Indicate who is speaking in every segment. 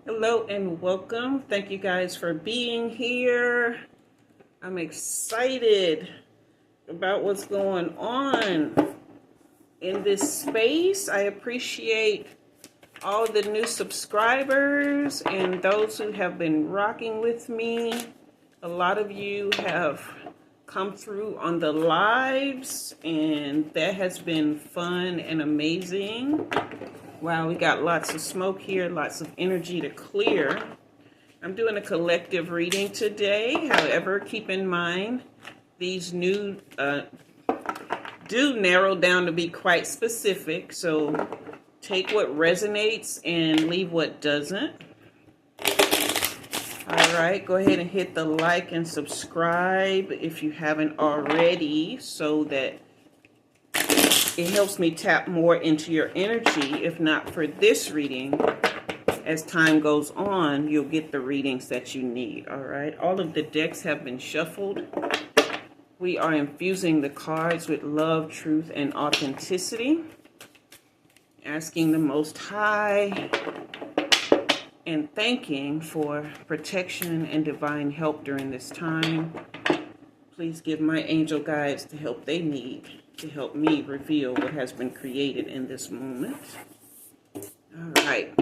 Speaker 1: Hello and welcome. Thank you guys for being here. I'm excited about what's going on in this space. I appreciate all the new subscribers and those who have been rocking with me. A lot of you have come through on the lives, and that has been fun and amazing. Wow, we got lots of smoke here, lots of energy to clear. I'm doing a collective reading today. However, keep in mind, these new do narrow down to be quite specific. So take what resonates and leave what doesn't. All right, go ahead and hit the like and subscribe if you haven't already, so that it helps me tap more into your energy. If not for this reading, as time goes on, you'll get the readings that you need. All right, all of the decks have been shuffled. We are infusing the cards with love, truth, and authenticity, asking the Most High and thanking for protection and divine help during this time. Please give my angel guides the help they need to help me reveal what has been created in this moment. All right.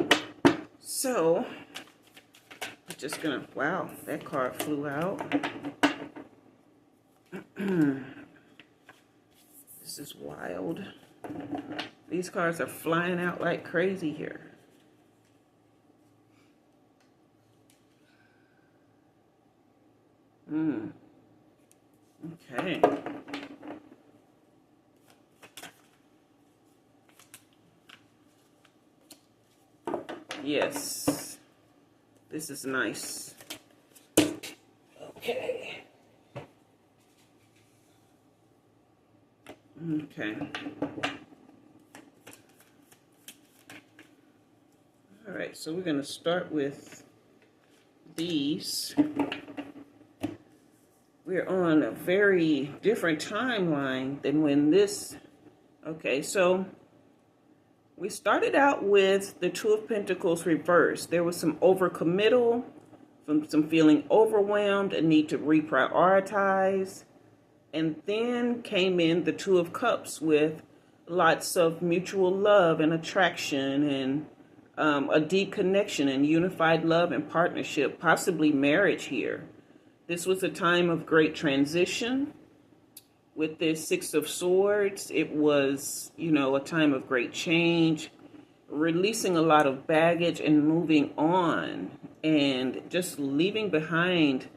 Speaker 1: So, I'm just gonna, wow, that card flew out. This is wild. These cards are flying out like crazy here. Okay. Yes. This is nice. Okay. Okay. All right, so we're going to start with these. We're on a very different timeline than when this... Okay, so we started out with the Two of Pentacles reversed. There was some overcommittal, some feeling overwhelmed, a need to reprioritize. And then came in the Two of Cups with lots of mutual love and attraction and a deep connection and unified love and partnership, possibly marriage here. This was a time of great transition. With this Six of Swords, it was, a time of great change, releasing a lot of baggage and moving on, and just leaving behind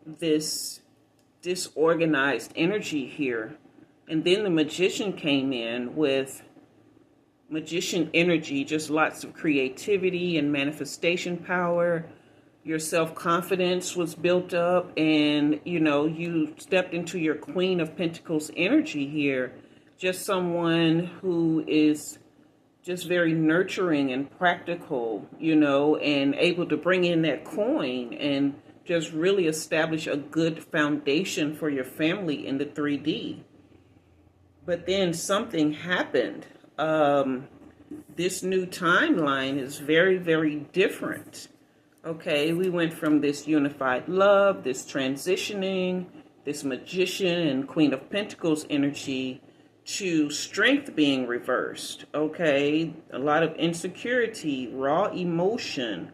Speaker 1: this disorganized energy here. And then the Magician came in with Magician energy, just lots of creativity and manifestation power. Your self-confidence was built up, and you stepped into your Queen of Pentacles energy here. Just someone who is just very nurturing and practical, and able to bring in that coin and just really establish a good foundation for your family in the 3D. But then something happened. This new timeline is very, very different. Okay, we went from this unified love, this transitioning, this Magician and Queen of Pentacles energy, to strength being reversed. Okay, a lot of insecurity, raw emotion,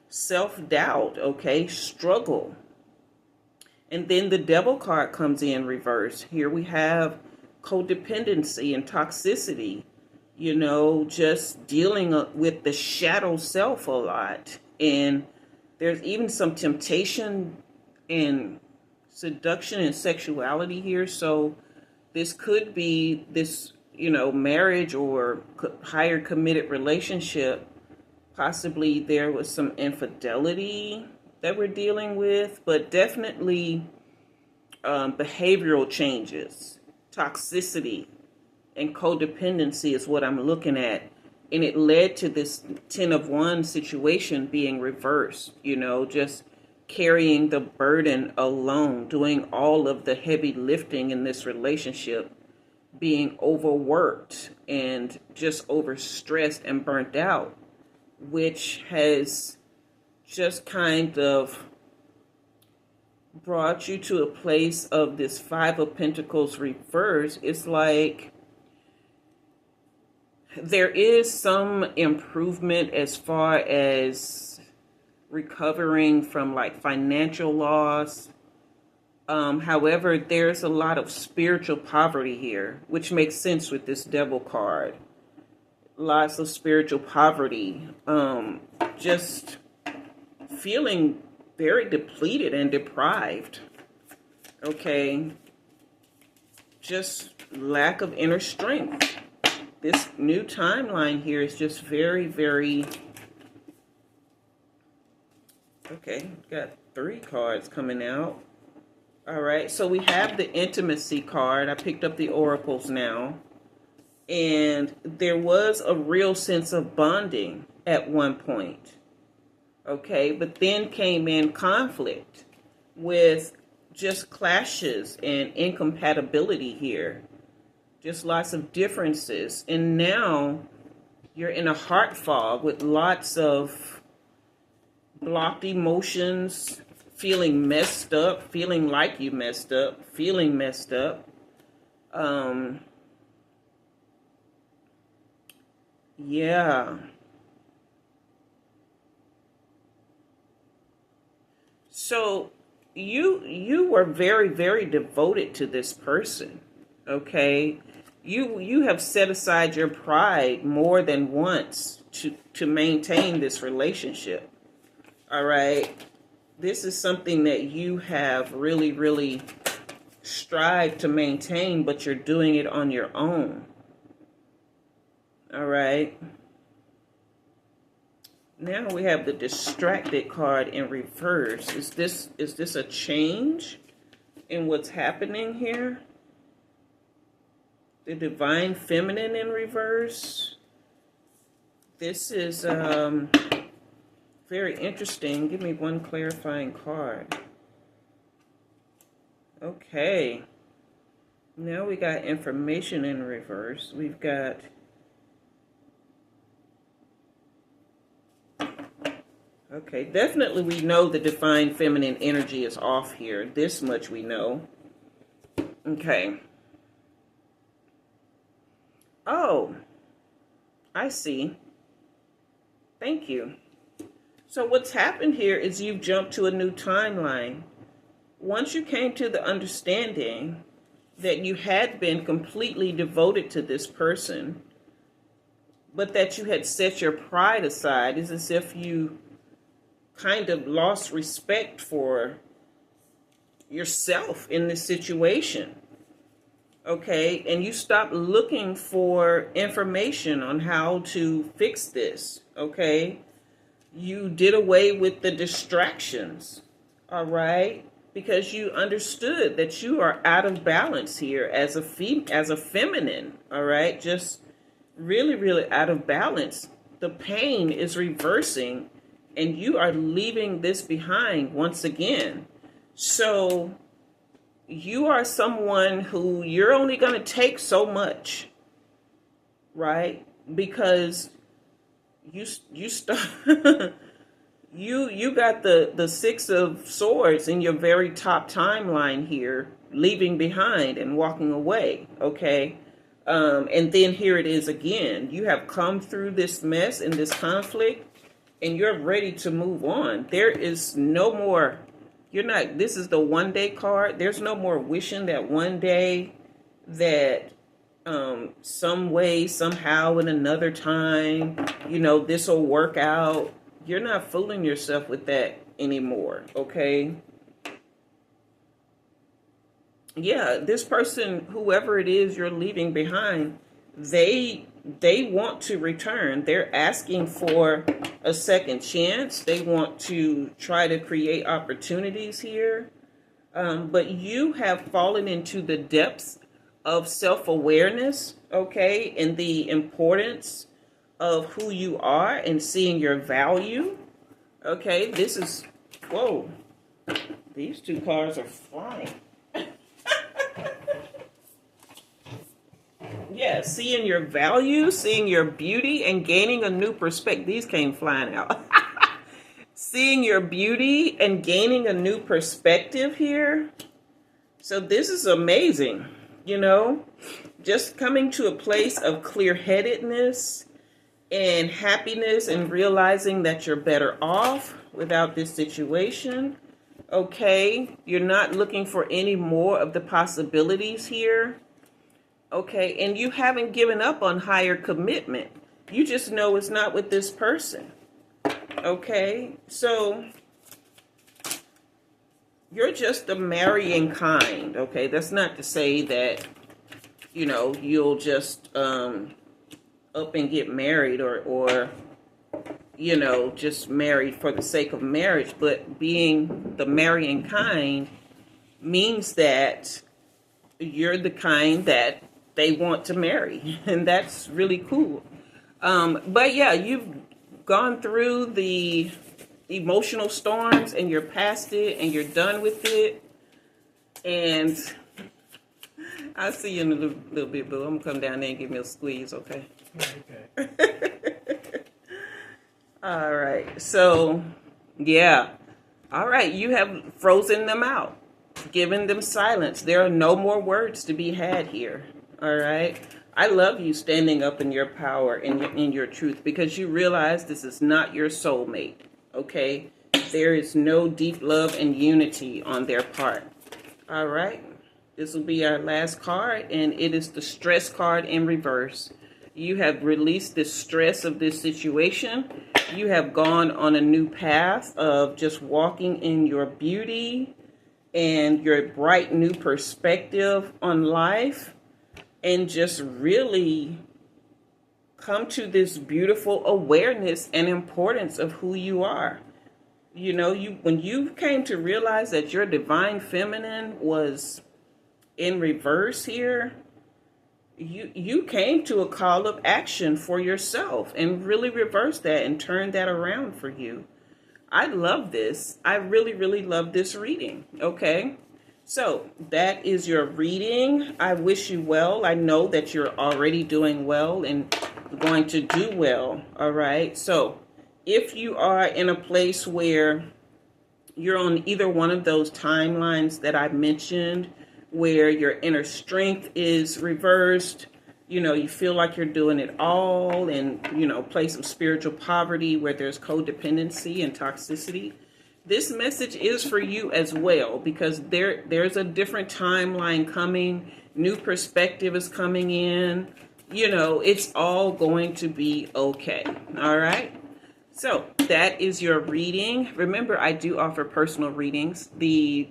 Speaker 1: self-doubt, okay, struggle. And then the Devil card comes in reverse. Here we have codependency and toxicity, just dealing with the shadow self a lot. And there's even some temptation and seduction and sexuality here. So this could be this, marriage or higher committed relationship. Possibly there was some infidelity that we're dealing with, but definitely behavioral changes, toxicity, and codependency is what I'm looking at. And it led to this 10 of Wands situation being reversed, just carrying the burden alone, doing all of the heavy lifting in this relationship, being overworked and just overstressed and burnt out, which has just kind of brought you to a place of this Five of Pentacles reverse. It's like there is some improvement as far as recovering from like financial loss. However, there's a lot of spiritual poverty here, which makes sense with this Devil card. Lots of spiritual poverty. Just feeling very depleted and deprived. Okay. Just lack of inner strength. This new timeline here is just very, very... Okay, got 3 cards coming out. All right, so we have the intimacy card. I picked up the oracles now. And there was a real sense of bonding at one point. Okay, but then came in conflict with just clashes and incompatibility here. Just lots of differences. And now you're in a heart fog with lots of blocked emotions, feeling messed up, feeling like you messed up, feeling messed up. Yeah. So you were very, very devoted to this person. Okay? You have set aside your pride more than once to maintain this relationship. All right? This is something that you have really, really strived to maintain, but you're doing it on your own. All right. Now we have the distracted card in reverse. Is this a change in what's happening here? The divine feminine in reverse. This is very interesting. Give me one clarifying card. Okay. Now we got information in reverse. We've got... Okay, definitely we know the divine feminine energy is off here. This much we know. Okay. Oh, I see. Thank you. So what's happened here is you've jumped to a new timeline. Once you came to the understanding that you had been completely devoted to this person, but that you had set your pride aside, it's as if you kind of lost respect for yourself in this situation. Okay, and you stopped looking for information on how to fix this. Okay, you did away with the distractions. All right, because you understood that you are out of balance here as a feminine. All right, just really, really out of balance. The pain is reversing, and you are leaving this behind once again. So you are someone who you're only going to take so much, right? Because you got the Six of Swords in your very top timeline here, leaving behind and walking away. Okay, and then here it is again. You have come through this mess and this conflict, and you're ready to move on. There is no more, this is the one day card. There's no more wishing that one day that some way, somehow, in another time, this will work out. You're not fooling yourself with that anymore, okay? Yeah, this person, whoever it is you're leaving behind, they want to return. They're asking for a second chance. They want to try to create opportunities here. But you have fallen into the depths of self-awareness, okay, and the importance of who you are and seeing your value. Okay, this is, whoa, these two cards are flying. Yeah, seeing your value, seeing your beauty, and gaining a new perspective. These came flying out. seeing your beauty and gaining a new perspective here. So this is amazing, you know, just coming to a place of clear-headedness and happiness and realizing that you're better off without this situation. Okay, you're not looking for any more of the possibilities here. Okay, and you haven't given up on higher commitment. You just know it's not with this person. Okay, so you're just the marrying kind. Okay, that's not to say that, you know, you'll just up and get married or you know, just married for the sake of marriage. But being the marrying kind means that you're the kind that they want to marry, and that's really cool. But yeah, you've gone through the emotional storms and you're past it and you're done with it. And I'll see you in a little bit, boo. I'm gonna come down there and give me a squeeze, okay? Okay. All right. So, yeah. All right. You have frozen them out, given them silence. There are no more words to be had here. All right. I love you standing up in your power and in your truth, because you realize this is not your soulmate. Okay. There is no deep love and unity on their part. All right. This will be our last card, and it is the stress card in reverse. You have released the stress of this situation. You have gone on a new path of just walking in your beauty and your bright new perspective on life, and just really come to this beautiful awareness and importance of who you are. You know, when you came to realize that your divine feminine was in reverse here, you came to a call of action for yourself and really reversed that and turned that around for you. I love this. I really, really love this reading. Okay. So that is your reading. I wish you well. I know that you're already doing well and going to do well. All right. So if you are in a place where you're on either one of those timelines that I mentioned, where your inner strength is reversed, you know, you feel like you're doing it all, and, you know, place of spiritual poverty where there's codependency and toxicity, this message is for you as well, because there's a different timeline coming. New perspective is coming in. You know, it's all going to be okay. All right. So that is your reading. Remember, I do offer personal readings. The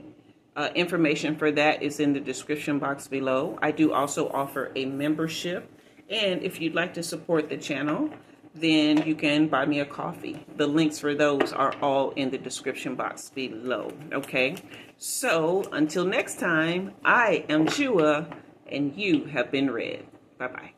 Speaker 1: information for that is in the description box below. I do also offer a membership. And if you'd like to support the channel, then you can buy me a coffee. The links for those are all in the description box below. Okay. So until next time, I am Jua, and you have been read. Bye-bye.